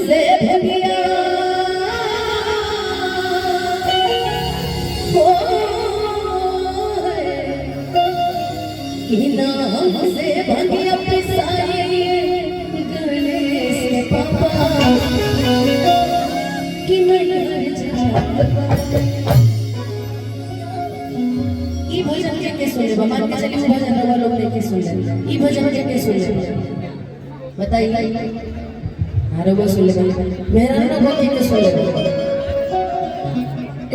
हमसे भगिया हो कि ना हमसे भगिया पिसाई गणेश पापा कि मैं ई भजन के सुन ले मान के चलिए भजन रवा लोग लेके सुन ले ई भजन के सुन ले बताइए अरे वो सुन ले मेरा ना वो के सुन ले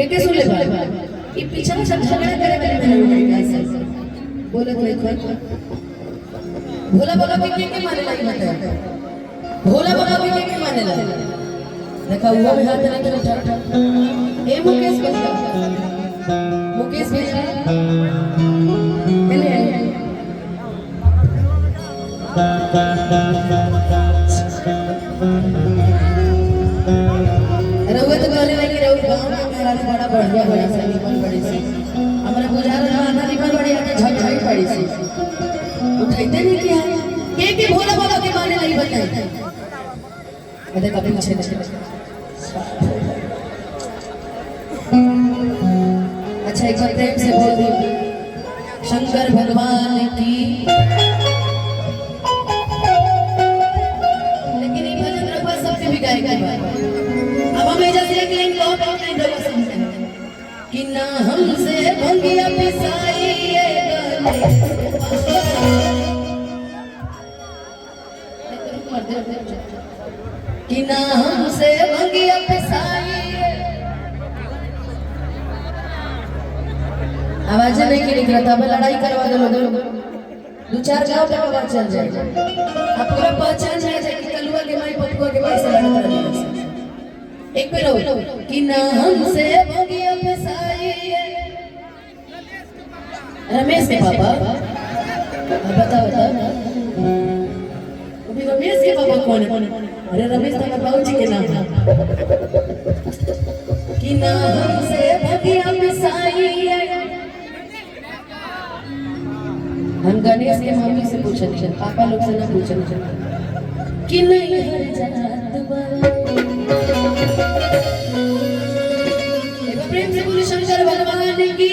के सुन ले भाई ई पीछे में सब झगड़ा करे मेरे लोग कैसे बोले कोई भोला बोला के माने लगी बता भोला बोला के माने लगी देखा हुआ भी हाथ नहीं उठा ए मुकेश भैया मुकेश भैया ले रउआ तो कहले लगी रउ गांव में मेरा बड़ा बढ़िया बड़ी से निकल बड़ी से हमरा गुजार आना निकल बड़ी है झटझट पड़ी से उठाइते नहीं किया के भोला बाबा के माने नहीं बताई अरे कभी पीछे अच्छा एक बार प्रेम से बोल दी शंकर भगवान की लेकिन ये भजन रखवा सबसे भी गाय गाय अब हम जैसे एक लाइन लो तो लाइन रखवा समझे कि ना हमसे भंगिया पिसाई कि ना हमसे भंगिया पिसाई आवाज नहीं की निकला था लड़ाई करवा दो लोग दो चार गांव तक आवाज चल जाए अब पूरा पहचान जाए कि कलुआ के माई पपुआ के माई से लड़ता रहे एक पे रहो कि ना हमसे भगिया पिसाई रमेश के पापा बताओ अभी रमेश के पापा कौन है अरे रमेश तो बाबूजी के नाम कि ना हमसे भगिया पिसाई हम गणेश के मम्मी से पूछे पापा लोग से ना पूछे कि नहीं हर जात प्रेम से बोले शंकर भगवान की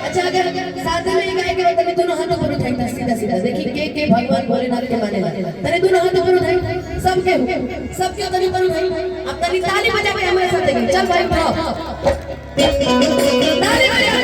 अच्छा अगर साधन में गाय के तने दोनों हाथों पर उठाई सीधा सीधा देखिए के भगवान भोलेनाथ के माने तने दोनों हाथों पर उठाई सबके तने पर उठाई अब तनी ताली बजा के हमारे साथ देखिए चल भाई ताली बजा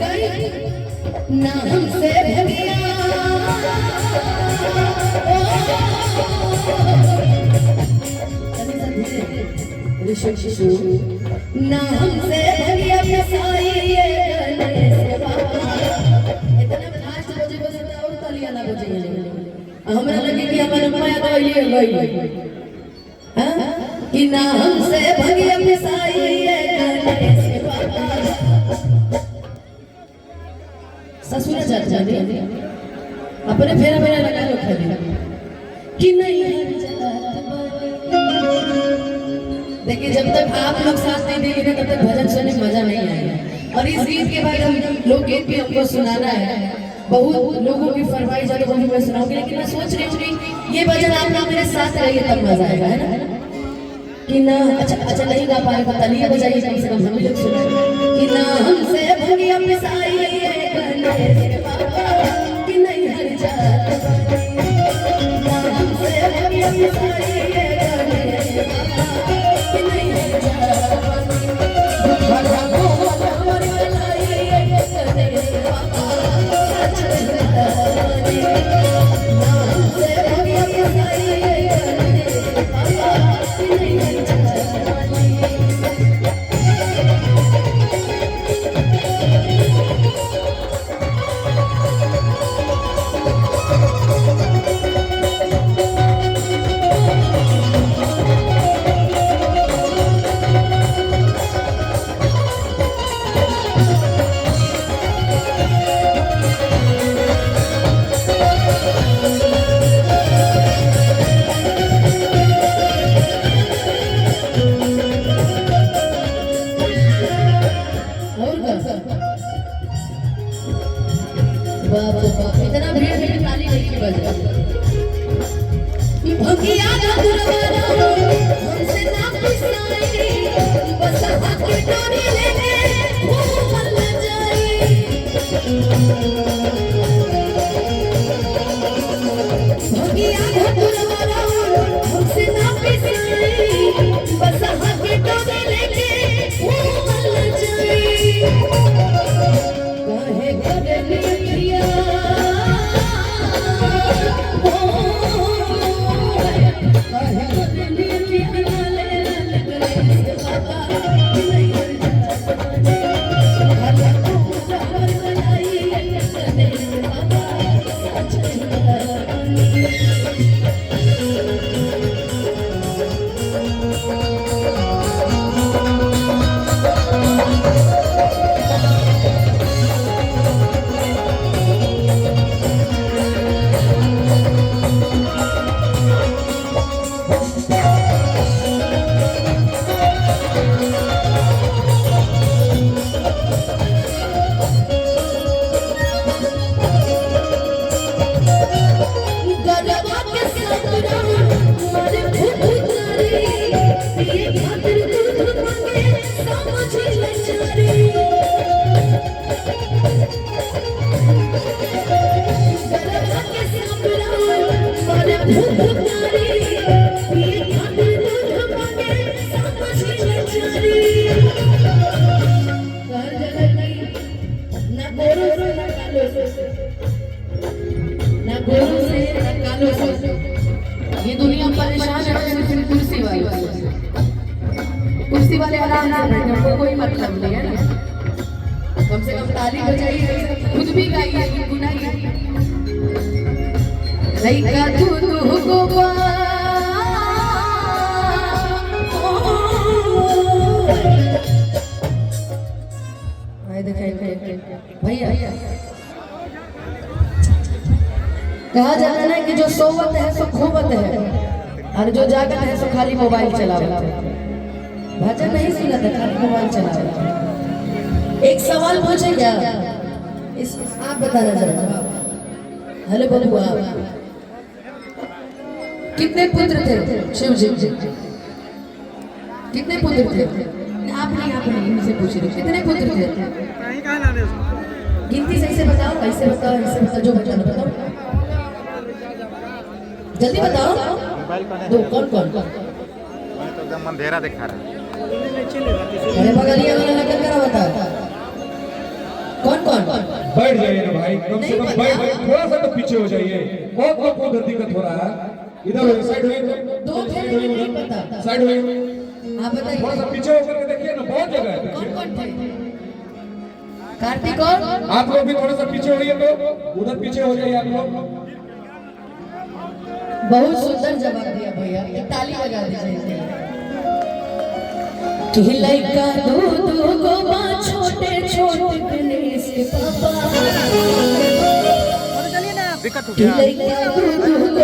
ना हमसे भगिया ना हमसे भगिया पिसाई गणेश बाबा इतना फास्ट बजे बजे और तालियां ना बजे हमरा लगे कि हमर माया तो ये गई हां कि ना हमसे भगिया पिसाई गणेश बाबा ससुर जात जाने अपने फेरा मेरा लगा लो खाली कि नहीं देखिए जब तक आप लोग साथ नहीं देंगे तब तक भजन सुनने में मजा नहीं आएगा और इस गीत के बाद हम लोकगीत भी हमको सुनाना है बहुत लोगों की फरमाइश है तो वो भी मैं सुनाऊंगी लेकिन मैं सोच रही हूँ ये भजन आप लोग मेरे साथ रहिए तब मजा आएगा है ना कि ना अच्छा नहीं गा पाए तो तालियां बजाइए कम से कम हम लोग सुनाएं कि ना हमसे भगिया पिसाई गणेश बाबा कि नहीं हर जात ना हमसे भगिया पिसाई गणेश बाबा कि नहीं हर जात भगवा हमारी मलाई गणेश बाबा सच ना हमसे भगिया पिसाई गणेश बाबा कि नहीं हर जात की वजह भगिया दुर्वारा हमसे ना पिसाई बस आके डोरी लेके घूमल जाई भगिया दुर्वारा हमसे ना पिसाई बस आके डोरी लेके घूमल जाई काहे करनी किया ये दुनिया परेशान है सिर्फ कुर्सी वाले आराम से बैठे उनको कोई मतलब नहीं है ना कम से कम ताली बजाइए खुद भी गाइए गुनाइए लइका तू गोपा भैया कहा जाता है कि जो सोवत है सो खोवत है और जो जागत है सो खाली मोबाइल चलावत है भजन नहीं सुना था खाली मोबाइल चलावत एक सवाल पूछे क्या इस आप बताना जरा हेलो बबुआ कितने पुत्र थे शिव जी कितने पुत्र थे आप नहीं इनसे पूछ रहे कितने पुत्र थे गिनती सही से बताओ ऐसे बताओ जो बताना बताओ जल्दी बताओ दो कौन कौन तो एकदम अंधेरा दिखा रहा है अरे बगलिया वाला लगन करा बता कौन कौन बैठ जाइए ना भाई कम से कम बैठ थोड़ा सा तो पीछे हो जाइए बहुत लोग को दिक्कत हो रहा है इधर साइड में दो थे नहीं पता साइड में आप बताइए थोड़ा सा पीछे होकर के देखिए ना बहुत जगह है कौन कौन थे कार्तिक और आप लोग भी थोड़ा सा पीछे होइए तो उधर पीछे हो जाइए आप लोग बहुत सुंदर जवाब दिया भैया एक ताली बजा दीजिए कि लइका दूध को मां छोटे छोटे गणेश पापा दिक्कत हो कि गया लइका दूध